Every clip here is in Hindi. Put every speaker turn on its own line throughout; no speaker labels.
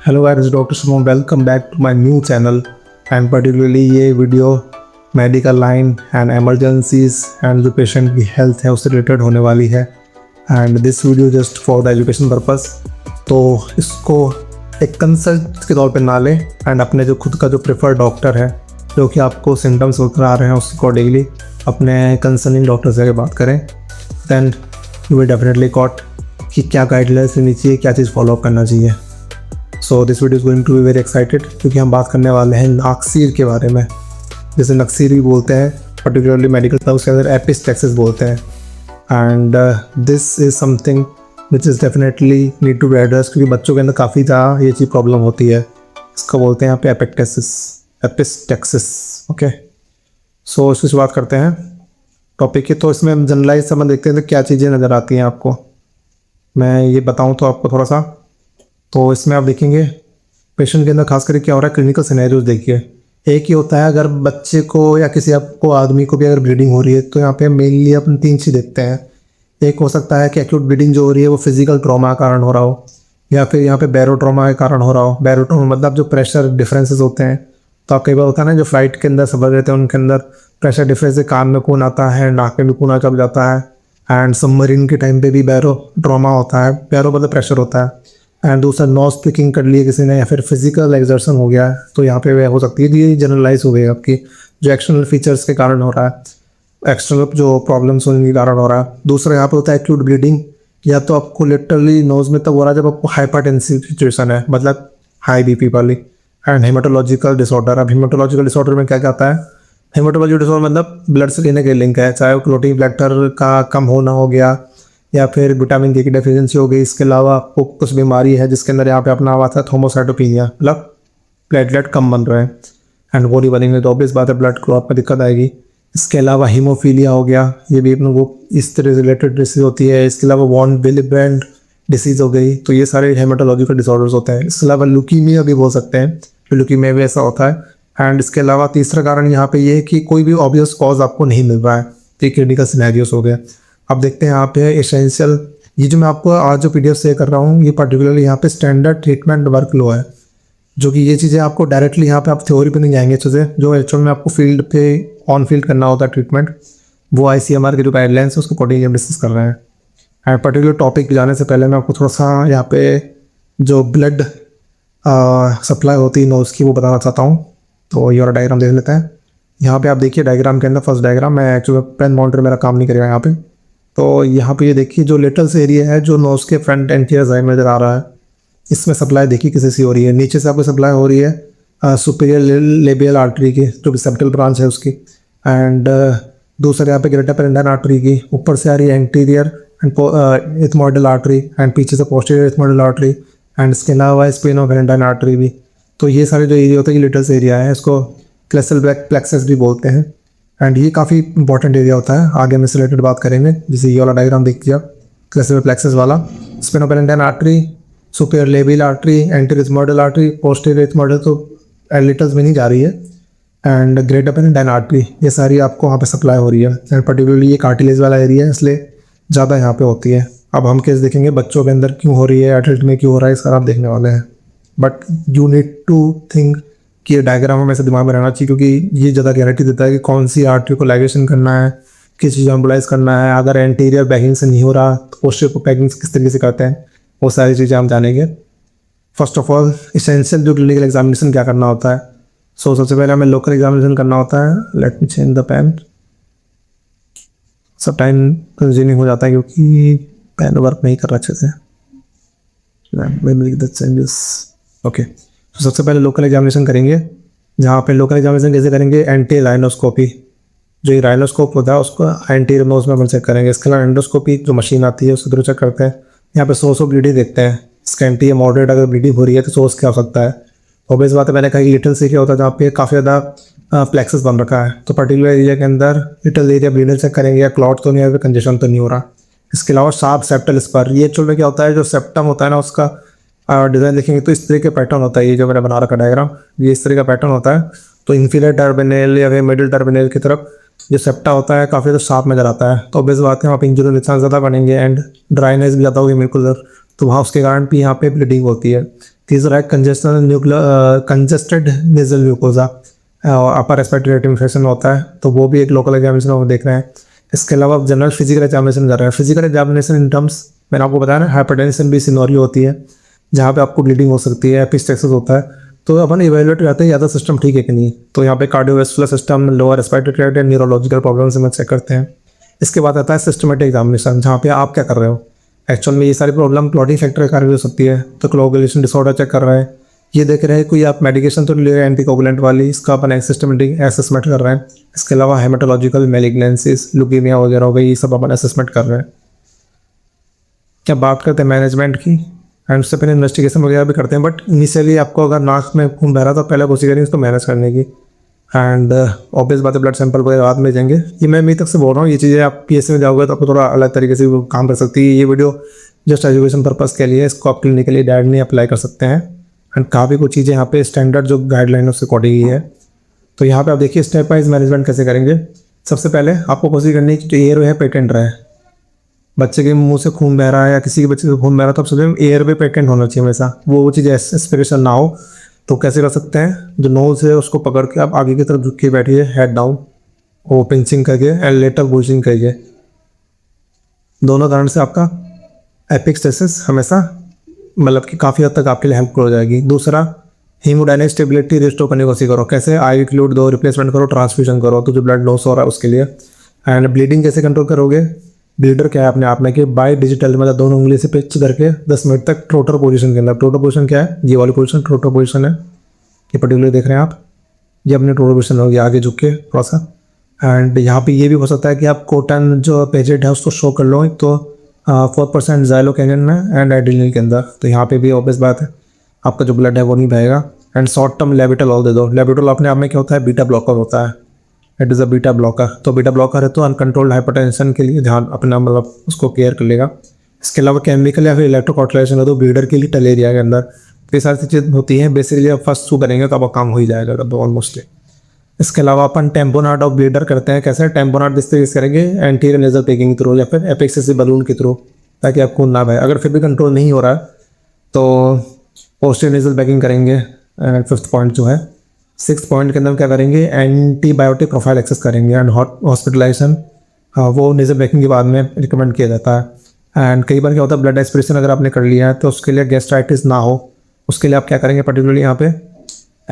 Hello guys, doctor Shubham welcome back to my new channel and particularly ये video medical line and emergencies and जो पेशेंट की हेल्थ है उससे रिलेटेड होने वाली है and this video just for the education purpose. तो इसको एक कंसल्ट के तौर पे ना लें एंड अपने जो खुद का जो प्रेफर्ड डॉक्टर है जो कि आपको सिम्टम्स होकर आ रहे हैं उसके अकॉर्डिंगली अपने कंसर्निंग डॉक्टर से बात करें। Then you will definitely caught कि क्या गाइडलाइंस लेनी चाहिए, क्या चीज़ फॉलो अप करना चाहिए। So this video is going to be very excited क्योंकि हम बात करने वाले हैं नाकसीर के बारे में, जिसे नक्सीर भी बोलते हैं, पर्टिकुलरली मेडिकल टर्म्स के अंदर एपिस्टेक्सिस बोलते हैं। And this is something which is definitely need to be address क्योंकि बच्चों के अंदर काफ़ी ज़्यादा ये चीज़ प्रॉब्लम होती है। इसको बोलते हैं यहाँ पे एपिस्टेक्सिस। ओके, सो इसकी शुरुआत करते हैं टॉपिक की। तो इसमें हम जनरलाइज समझ देखते हैं तो क्या चीज़ें नज़र आती हैं आपको, मैं ये बताऊँ तो आपको थोड़ा सा। तो इसमें आप देखेंगे पेशेंट के अंदर खास करके क्या हो रहा है, क्लिनिकल सिनेरियोज देखिए। एक ही होता है अगर बच्चे को या किसी आपको आदमी को भी अगर ब्लीडिंग हो रही है तो यहाँ पे मेनली अपन तीन चीज़ देखते हैं। एक हो सकता है कि एक्यूट ब्लीडिंग जो हो रही है वो फिजिकल ट्रॉमा के कारण हो रहा हो या फिर यहाँ पे बैरो ट्रॉमा के कारण हो रहा हो। बैरो ट्रॉमा मतलब जो प्रेशर डिफरेंसेस होते हैं, तो आप कई बार होता है ना जो फ्लाइट के अंदर सफर रहते हैं उनके अंदर प्रेशर डिफरेंस से कान में खून आता है, नाक में भी खून चढ़ जाता है। एंड सबमरीन के टाइम पे भी बैरो ट्रॉमा होता है, बैरो मतलब प्रेशर होता है। एंड दूसरा नॉज पिकिंग कर लिए किसी ने या फिर फिजिकल एक्सर्शन हो गया तो यहाँ पे वह हो सकती है। ये जनरलाइज हो गई आपकी जो एक्सटर्नल फीचर्स के कारण हो रहा है, एक्सटर्नल जो प्रॉब्लम्स होने के कारण हो रहा है। दूसरा यहाँ पे होता है एक्यूट ब्लीडिंग, या तो आपको लिटरली नोज में तब हो रहा है जब आपको हाइपरटेंसिव सिचुएशन है, मतलब हाई बीपी वाली। एंड हेमाटोलॉजिकल डिसऑर्डर, अब हेमाटोलॉजिकल डिसऑर्डर में क्या कहता है, हेमाटोलॉजिकल डिसऑर्डर मतलब ब्लड से लेने के लिंक है, चाहे वो क्लोटिंग फैक्टर का कम होना हो गया या फिर विटामिन के की डेफिशिएंसी हो गई। इसके अलावा आपको कुछ बीमारी है जिसके अंदर यहाँ पे अपना आता है थ्रोम्बोसाइटोपिनिया, मतलब प्लेटलेट कम बन रहे हैं एंड बॉडी बनेंगे तो ऑब्वियस बात है ब्लड क्लॉट में दिक्कत आएगी। इसके अलावा हीमोफीलिया हो गया, ये भी अपने वो इस तरह रिलेटेड डिसीज होती है। इसके अलावा वॉन विली ब्रांड डिसीज हो गई, तो ये सारे हेमाटोलॉजिकल डिसऑर्डर्स होते हैं। इसके अलावा लुकीमिया भी बोल सकते हैं, लुकीमिया भी ऐसा होता है। एंड इसके अलावा तीसरा कारण यहाँ पे ये है कि कोई भी ऑब्वियस कॉज आपको नहीं मिल रहा है, तो क्लिनिकल सिनेरियोस हो गए। अब देखते हैं यहाँ पे एसेंशियल, ये जो मैं आपको आज जो पीडीएफ शेयर कर रहा हूँ ये पर्टिकुलरली यहाँ पे स्टैंडर्ड ट्रीटमेंट वर्क फ्लो है, जो कि ये चीज़ें आपको डायरेक्टली यहाँ पे आप थ्योरी पे नहीं जाएंगे चीज़ें, जो एक्चुअल में आपको फील्ड पे ऑन फील्ड करना होता है ट्रीटमेंट, वो ICMR के जो गाइडलाइंस है उसको अकॉर्डिंग हम डिस्कस कर रहे हैं। एंड पर्टिकुलर टॉपिक पे जाने से पहले मैं आपको थोड़ा सा यहाँ पे जो ब्लड सप्लाई होती है नोज की वो बताना चाहता हूँ। तो ये वाला डायग्राम देख लेते हैं। यहाँ पे आप देखिए डायग्राम के अंदर फर्स्ट डायग्राम, मैं एक्चुअली पेन मॉनिटर मेरा काम नहीं करेगा यहाँ पे। तो यहाँ पे ये देखिए जो लेटल्स एरिया है जो नोज के फ्रंट एंटीरियर साइड में नजर आ रहा है, इसमें सप्लाई देखिए किसी से हो रही है। नीचे से आपको सप्लाई हो रही है सुपीरियर लेबियल आर्टरी की जो भी सेप्टल ब्रांच है उसकी, एंड दूसरे यहाँ पे ग्रेटर पेरेंटाइन आर्टरी की। ऊपर से आ रही है anterior and ethmoidal artery and पीछे से पोस्टीरियर इथमोइडल आर्टरी, एंड इसके अलावा स्पेनोपेरेंटाइन आर्टरी भी। तो ये सारे जो एरिया होते हैं ये लेटल्स एरिया है, इसको क्लेसल प्लेक्सस भी बोलते हैं। एंड ये काफ़ी इंपॉर्टेंट एरिया होता है, आगे हम इससे रिलेटेड बात करेंगे। जैसे ये वाला डायग्राम देखिए आप, क्लेसल प्लेक्सस वाला, sphenopalatine artery, superior labial artery, anterior ethmoidal artery, posterior ethmoidal तो लेटल्स में नहीं जा रही है, एंड ग्रेटर पेरेंटाइन आर्टरी, ये सारी आपको वहाँ पे सप्लाई हो रही है। एंड पर्टिकुलरली ये कार्टिलेज वाला एरिया है इसलिए ज़्यादा यहाँ पे होती है। अब हम केस देखेंगे बच्चों के अंदर क्यों हो रही है, एडल्ट में क्यों हो रहा है, सारा आप देखने वाले हैं। But you need to think कि ये डायग्राम हमें ऐसे दिमाग में रहना चाहिए क्योंकि ये ज़्यादा गारंटी देता है कि कौन सी आर्टरी को लाइगेशन करना है, किस चीज़ एम्बोलाइज करना है। अगर एंटीरियर बैगिंग से नहीं हो रहा तो पोस्टीरियर को बैगिंग किस तरीके से करते हैं, वो सारी चीज़ें हम जानेंगे। फर्स्ट ऑफ ऑल एसेंशियल जो क्लिनिकल एग्जामिनेशन क्या करना होता है। सो सबसे पहले हमें लोकल एग्जामिनेशन करना होता है। Let me change the pen, सब टाइम कंज्यूमिंग हो जाता है क्योंकि पेन वर्क नहीं कर रहा अच्छे से। ओके, तो सबसे पहले लोकल एग्जामिनेशन करेंगे, जहाँ पे लोकल एग्जामिनेशन कैसे करेंगे, एंटी राइनोस्कोपी, जो ये राइनोस्कोप होता है उसको एंटीरियर नोज में अपन चेक करेंगे। इसके अलावा एंडोस्कोपी जो मशीन आती है उसको थ्रू चेक करते हैं। यहाँ पे सोर्स ऑफ ब्लीडिंग देखते हैं, स्कैंटी या मॉडरेट अगर ब्लीडिंग हो रही है तो सोर्स क्या हो सकता है। ऑब्वियस बात है, मैंने कहा कि लिटल से क्या होता है जहाँ पे काफ़ी ज़्यादा प्लेक्सस बन रखा है, तो पर्टिकुलर एरिया के अंदर लिटल एरिया ब्लीडिंग चेक करेंगे या क्लॉट तो नहीं है, कंजेशन तो नहीं हो रहा। इसके अलावा शार्प सेप्टल स्पर, ये एक्चुअल में क्या होता है, जो सेप्टम होता है ना उसका डिज़ाइन देखेंगे तो इस तरह के पैटर्न होता है। ये जो मैंने बना रखा डायग्राम, ये इस तरह का पैटर्न होता है। तो इन्फीरियर टर्मिनल या फिर मिडिल टर्मिनल की तरफ जो सेप्टा होता है काफ़ी ज़्यादा शार्प नजर आता है, तो ऑब्वियस बात है वहाँ पे इंजरी निशान ज़्यादा बनेंगे एंड ड्राइनेस भी ज़्यादा होगी बिल्कुल, तो वहाँ उसके कारण भी यहाँ पे ब्लीडिंग होती है। तीसरा है congested nasal mucosa, upper respiratory infection होता है, तो वो भी एक लोकल एग्जामिनेशन हम देख रहे हैं। इसके अलावा आप जनरल फिजिकल एग्जामिनेशन कर रहे हैं। फिजिकल एग्जामिनेशन इन टर्म्स मैंने आपको बताया ना, हाइपरटेंशन भी सिनोरियो होती है जहाँ पे आपको ब्लीडिंग हो सकती है, एपिस्टेक्सिस होता है, तो अपन इवेल्युएट करते हैं या तो सिस्टम ठीक है कि नहीं। तो यहाँ पे cardiovascular system, lower respiratory tract या न्यूरोलॉजिकल प्रॉब्लम से चेक करते हैं। इसके बाद आता है सिस्टमेटिक एग्जामिनेशन, जहाँ पे आप क्या कर रहे हो, एक्चुअल में ये सारी प्रॉब्लम क्लॉटिंग फैक्टर के कारण भी हो सकती है, तो कोगुलेशन डिसऑर्डर चेक कर रहे हैं, ये देख रहे हैं कोई आप मेडिकेशन तो ले रहे हैं एंटीकोगुलेंट वाली, इसका अपन सिस्टमेटिक असेसमेंट कर रहे हैं। इसके अलावा हेमेटोलॉजिकल मैलिग्नेंसीज, लुकीमिया वगैरह हो गई, ये सब अपन असेसमेंट कर रहे हैं। क्या बात करते हैं मैनेजमेंट की, एंड उससे पहले इन्वेस्टिगेशन वगैरह भी करते हैं, बट इनिशियली आपको अगर नाक में खून बह रहा तो पहले कोशिश करेंगे उसको मैनेज करने की, एंड ऑब्वियस बात है ब्लड सैंपल वगैरह बाद में जाएंगे। ये मैं अभी तक से बोल रहा हूँ, ये चीज़ें आप पीएससी में जाओगे तो आपको थोड़ा अलग तरीके से काम कर सकती है। ये वीडियो जस्ट एजुकेशन पर्पज़ के लिए, इसको आप क्लिनिकली डायरेक्टली अप्लाई कर सकते हैं, एंड काफ़ी कुछ चीज़ें यहाँ पे स्टैंडर्ड जो गाइडलाइन उससे अकॉर्डिंग ही है। तो यहाँ पे आप देखिए स्टेप वाइज मैनेजमेंट कैसे करेंगे। सबसे पहले आपको कोशिश करनी है कि जो एयर है पेटेंट रहे, बच्चे के मुंह से खून बह रहा है या किसी के बच्चे से खून बह रहा है तो आप सोचें एयर पे पेटेंट होना चाहिए हमेशा, वो चीज़ एस्पिरेशन ना हो। तो कैसे कर सकते हैं, जो नोज है उसको पकड़ के आप आगे की तरफ झुक के बैठिए, हेड डाउन, वो पिंचिंग करके एंड लेटर ब्रूजिंग करिए। दोनों कारण से आपका एपिक्स्टेसिस हमेशा मतलब कि काफ़ी हद तक आपके लिए हेल्पफुल हो जाएगी। दूसरा, हीमोडायनेमिक स्टेबिलिटी रिस्टोर करने की कोशिश करो। कैसे, IV फ्लूइड दो, रिप्लेसमेंट करो, ट्रांसफ्यूजन करो, तो जो ब्लड लॉस हो रहा है उसके लिए। एंड ब्लीडिंग कैसे कंट्रोल करोगे, ब्लीडर क्या है अपने आप में कि बाय डिजिटल मतलब दोनों उंगली से पिच करके 10 मिनट तक ट्रोटर पोजीशन के अंदर। ट्रोटर पोजीशन क्या है, ये वाली पोजीशन ट्रोटर पोजीशन है, ये पर्टिकुलर देख रहे हैं आप, ये अपने ट्रोटर पोजीशन होगी आगे झुक के थोड़ा सा। एंड यहाँ पे ये भी हो सकता है कि आप कॉटन जो पेजेंट है उसको शो कर लो, तो 4% ज़ाइलोकैनिन में एंड एड्रेनलिन के अंदर, तो यहाँ पे भी ऑब्वियस बात है आपका जो ब्लड है वो नहीं बहेगा। एंड शॉर्ट टर्म लेविटोलॉल दे दो। लेविटोलॉल अपने आप में क्या होता है, बीटा ब्लॉकर होता है, it is a beta blocker. तो बीटा ब्लॉकर है तो अनकंट्रोल्ड हाइपरटेंशन के लिए ध्यान अपना मतलब उसको केयर कर लेगा। इसके अलावा केमिकल या फिर इलेक्ट्रोकॉन्ट्रेलेशन है तो ब्लीडर के लिए टल एरिया के अंदर, तो ये सारी चीज़ें होती हैं। बेसिकली आप फर्स्ट शू करेंगे तो आपका काम हो ही जाएगा तो ऑलमोस्टली। इसके अलावा अपन टेम्पोनाट ऑफ ब्लीडर करते हैं। कैसे, टेम्पोनाट इस तरीके से करेंगे एंटीरियर नेजल पैकिंग के थ्रू या फिर एपिक्सेसिव बलून के थ्रू, ताकि आप खून ना बहे। अगर फिर भी कंट्रोल नहीं हो रहा है तो पोस्टीरियर नेजल पैकिंग करेंगे। 5th पॉइंट जो है, 6th पॉइंट के अंदर क्या करेंगे, एंटीबायोटिक प्रोफाइल एक्सेस करेंगे। एंड हॉस्पिटलाइजेशन वो नेजल पैकिंग के बाद में रिकमेंड किया जाता है। एंड कई बार क्या होता है, ब्लड एस्पिरेशन अगर आपने कर लिया है तो उसके लिए गैस्ट्राइटिस ना हो, उसके लिए आप क्या करेंगे, पर्टिकुलरली यहाँ पे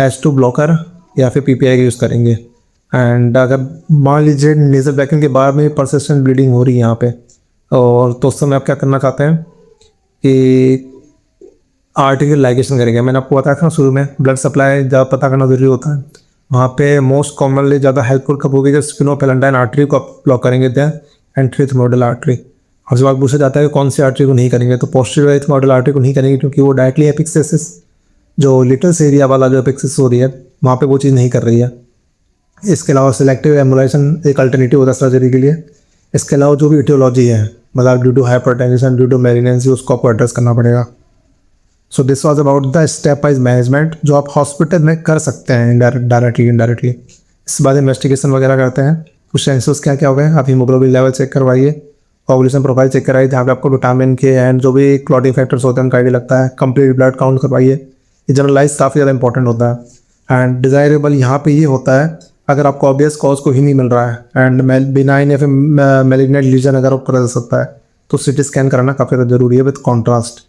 H2 ब्लॉकर या फिर PPI का यूज़ करेंगे। एंड अगर मान लीजिए नेजल पैकिंग के बाद में परसिस्टेंट ब्लीडिंग हो रही है यहाँ पे, और तो उस समय आप क्या करना चाहते हैं कि आर्टिकल लाइगेशन करेंगे। मैंने आपको बताया था शुरू में, ब्लड सप्लाई ज़्यादा पता करना जरूरी होता है। वहाँ पे मोस्ट कॉमनली ज़्यादा हेल्पफुल कब होगी, जब स्फिनोपेलेंटाइन आर्टरी को आप ब्लॉक करेंगे दें एंट्री थ्रोमोडल आर्टरी। और जब आप पूछा जाता है कि कौन सी आर्टरी को नहीं करेंगे, तो पोस्टीरियर थ्रोमोडल आर्टरी को नहीं करेंगे क्योंकि वो डायरेक्टली एपिक्सेसिस जो लिटल्स एरिया वाला जो एपिक्सेसिस हो रही है वहाँ पे वो चीज़ नहीं कर रही है। इसके अलावा सिलेक्टिव एम्बुलाइजेशन एक अल्टरनेटिव होता है सर्जरी के लिए। इसके अलावा जो भी इटियोलॉजी है, मतलब due to hypertension, due to malignancy, उसको आपको एड्रेस करना पड़ेगा। So this was about the stepwise management जो आप हॉस्पिटल में कर सकते हैं डायरेक्टली इनडायरेक्टली। इसके बाद इन्वेस्टिगेशन वगैरह करते हैं। कुछ सेंसर्स क्या क्या हो गए, आप हीमोग्लोबिन लेवल चेक करवाइए, कोगुलेशन प्रोफाइल चेक कराइए जहाँ पे आपको विटामिन के एंड जो भी क्लॉटिंग फैक्टर्स होते हैं उनका आइडिया लगता है। कंप्लीट ब्लड काउंट करवाइए, ये जनरलाइज काफ़ी ज़्यादा इंपॉर्टेंट होता है। एंड डिज़ायरेबल यहाँ पे ये होता है अगर आपको ऑब्वियस कॉज को ही नहीं मिल रहा है एंड बिनाइन या फिर मैलिग्नेंट लीजन अगर आपको कर सकता है तो CT स्कैन कराना काफ़ी ज़्यादा जरूरी है with contrast.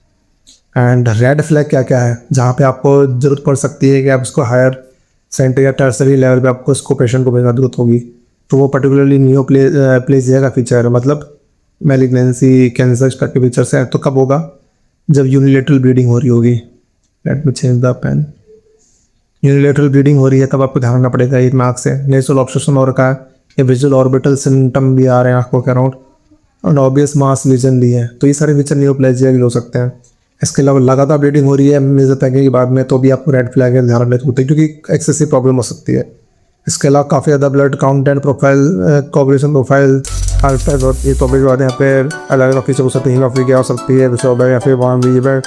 And red flag क्या क्या है जहाँ पे आपको ज़रूरत पड़ सकती है कि आप इसको हायर सेंटर या टर्सरी लेवल पे आपको इसको पेशेंट को भेजना जरूरत होगी, तो वो पर्टिकुलरली नियोप्लेजिया का फीचर है, मतलब मैलिग्नेंसी कैंसर करके फीचर्स हैं। तो कब होगा, जब यूनिलेटरल ब्लीडिंग हो रही होगी। Let me change the pen. Unilateral bleeding हो रही है तब आपको ध्यान रखना पड़ेगा एक नाक से नेसल ऑब्स्ट्रक्शन हो रखा है या विजुअल ऑर्बिटल सिम्टम भी आ रहे हैं आँखों के अराउंड और ऑब्वियस मास लीजन भी है, तो ये सारे फीचर नियोप्लेजिया के हो सकते हैं। इसके अलावा लगातार ब्लीडिंग हो रही है मेजर पैकिंग के बाद में तो भी आपको रेड फ्लैग है, ध्यान रखना होता है क्योंकि एक्सेसिव प्रॉब्लम हो सकती है। इसके अलावा काफ़ी ज़्यादा blood count and profile coagulation profile ये तो भी बातें यहाँ पे अलग अलग फीचर हो सकते हैं, हीमोफीलिया हो सकती है डिसऑर्डर या फिर वॉर्म लीवर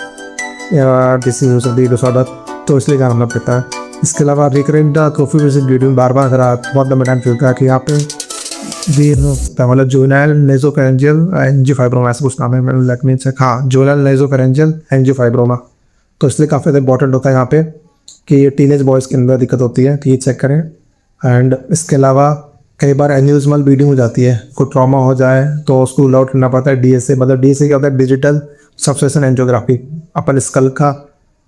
या डिसीज हो सकती है डिसऑर्डर, तो इसलिए ध्यान रखना पड़ता है। इसके अलावा रिकरेंट ट्रोफी विजिट ब्लीडिंग बार बार अगर आप बहुत लंबा टाइम फील करा कि यहाँ पे भी मतलब जुवेनाइल नेज़ोफेरेंजियल एंजियोफाइब्रोमा ऐसा कुछ नाम है, मैंने लेट मी चेक, हाँ जुवेनाइल नेज़ोफेरेंजियल एंजियोफाइब्रोमा, तो इसलिए काफ़ी ज़्यादा इंपॉर्टेंट होता है यहाँ पे कि ये टीनेज बॉयज़ के अंदर दिक्कत होती है, तो ये चेक करें। एंड इसके अलावा कई बार एन्यूजमल ब्लीडिंग हो जाती है, कोई ट्रॉमा हो जाए तो उसको रूल आउट करना पड़ता है डीएसए। मतलब डीएसए क्या होता है, डिजिटल सबसेशन एंजियोग्राफी। अपन स्कल का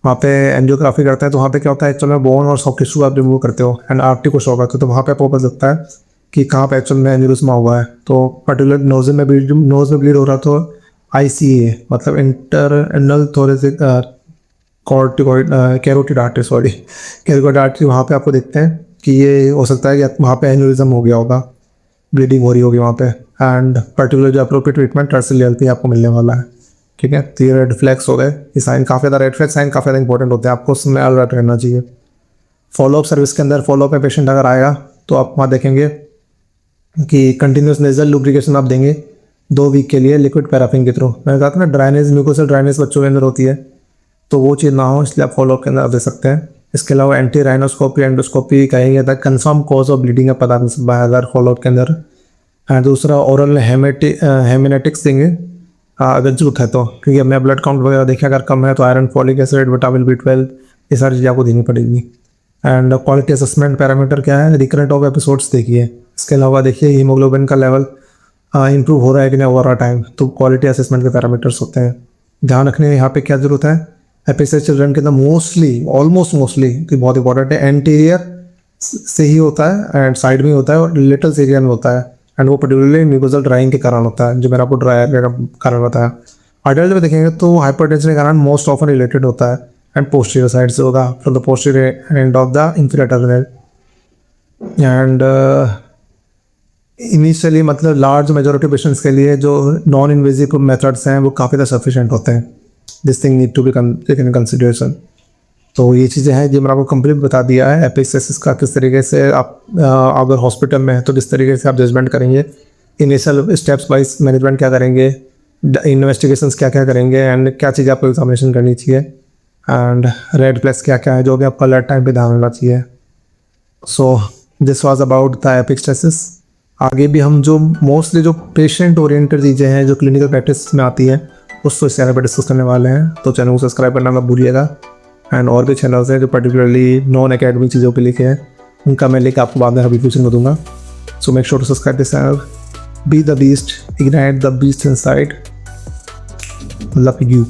वहाँ पे एंजियोग्राफी करते हैं, तो वहाँ पे क्या होता है, एक्चुअल में बोन और सॉफ्ट टिश्यू आप रिमूव करते हो एंड आर्टरी को शो करते हो, तो वहाँ पे आपको पता लगता है कि कहाँ पे एक्चुअल में एन्यूरिज्मा हुआ है। तो पर्टिकुलर नोज में ब्लीड हो रहा तो ICA मतलब internal thoracic carotid artery, carotid artery, वहाँ पे आपको देखते हैं कि ये हो सकता है कि वहाँ पे एन्यूरिज्म हो गया होगा, ब्लीडिंग हो रही होगी वहाँ पे। एंड पर्टिकुलर जो अप्रोप्रिएट ट्रीटमेंट टर्सिल लेवल पे आपको मिलने वाला है, ठीक है। तो ये रेड फ्लैग्स हो गए, ये साइन काफ़ी ज़्यादा, रेड फ्लैग साइन काफ़ी ज़्यादा इंपॉर्टेंट होते हैं, आपको उसमें अलर्ट रहना चाहिए। फॉलोअप सर्विस के अंदर फॉलोअप में पेशेंट अगर आएगा तो आप वहाँ देखेंगे कि कंटिन्यूस नेजल लुब्रिकेशन आप देंगे 2 वीक के लिए लिक्विड पैराफिन के थ्रू। मैंने कहा था ना ड्राइनेज, म्यूकोसल ड्राइनेज बच्चों के अंदर होती है, तो वो चीज़ ना हो, इसलिए आप फॉलोअप के अंदर आप दे सकते हैं। इसके अलावा एंटी राइनोस्कोपी एंडोस्कोपी कहेंगे था, कंफर्म कॉज ऑफ ब्लीडिंग का पता नहीं सकता है अगर फॉलोअप के अंदर। एंड दूसरा ओरल हेमेनेटिक्स देंगे अगर जरूरत है तो, क्योंकि हमने ब्लड काउंट वगैरह देखा अगर कम है तो iron, folic acid, vitamin B12, ये सारी चीज़ें आपको देनी पड़ेगी। एंड क्वालिटी असेसमेंट पैरामीटर क्या है, रिकरेंट ऑफ एपिसोड्स देखिए। इसके अलावा देखिए हीमोग्लोबिन का लेवल इंप्रूव हो रहा है कि नहीं ओवर टाइम, तो क्वालिटी असेसमेंट के पैरामीटर्स होते हैं। ध्यान रखने यहाँ पे क्या जरूरत है, एपिसेस चिल्ड्रन के अंदर मोस्टली कि बहुत इंपॉर्टेंट है, एंटीरियर से ही होता है एंड साइड में होता है और लिटल एरिया में होता है, एंड वो पर्टिकुलरली म्यूकोसल ड्राइंग के कारण होता है, जो मैंने आपको ड्रायर का कारण बताया। अडल्ट में देखेंगे तो हाइपरटेंशन के कारण मोस्ट ऑफन रिलेटेड होता है एंड पोस्टीरियर साइड से होगा, from the posterior end of the inferior terminal. And initially मतलब लार्ज मेजॉरिटी पेशेंट्स के लिए जो नॉन इन्वेजिव मेथड्स हैं वो काफ़ी ज़्यादा सफिशिएंट होते हैं। This thing need to be taken in consideration. तो ये चीज़ें हैं जो मैंने आपको कंप्लीट बता दिया है एपिक्सेसिस का, किस तरीके से आप अगर हॉस्पिटल में है तो किस तरीके से आप जजमेंट करेंगे, इनिशियल स्टेप्स वाइज मैनेजमेंट क्या करेंगे, इन्वेस्टिगेशंस क्या क्या करेंगे, एंड क्या चीज़ आपको एग्जामिनेशन करनी चाहिए, एंड रेड फ्लैग्स क्या क्या है जो भी आपको अलर्ट टाइम पे ध्यान रखना चाहिए। So this was about the epistaxis. आगे भी हम जो मोस्टली जो पेशेंट ओरिएंटेड चीज़ें हैं जो क्लिनिकल प्रैक्टिस में आती हैं उसको इस चैनल पर डिस्कस करने वाले हैं, तो चैनल को सब्सक्राइब करना मत भूलिएगा। एंड और भी चैनल्स हैं जो पर्टिकुलरली नॉन एकेडमिक चीज़ों पे लिखे हैं, उनका मैं लिंक आपको बाद में रिव्यूशन में दूंगा। So make sure to subscribe this channel. Be the beast, ignite the beast inside. Love you.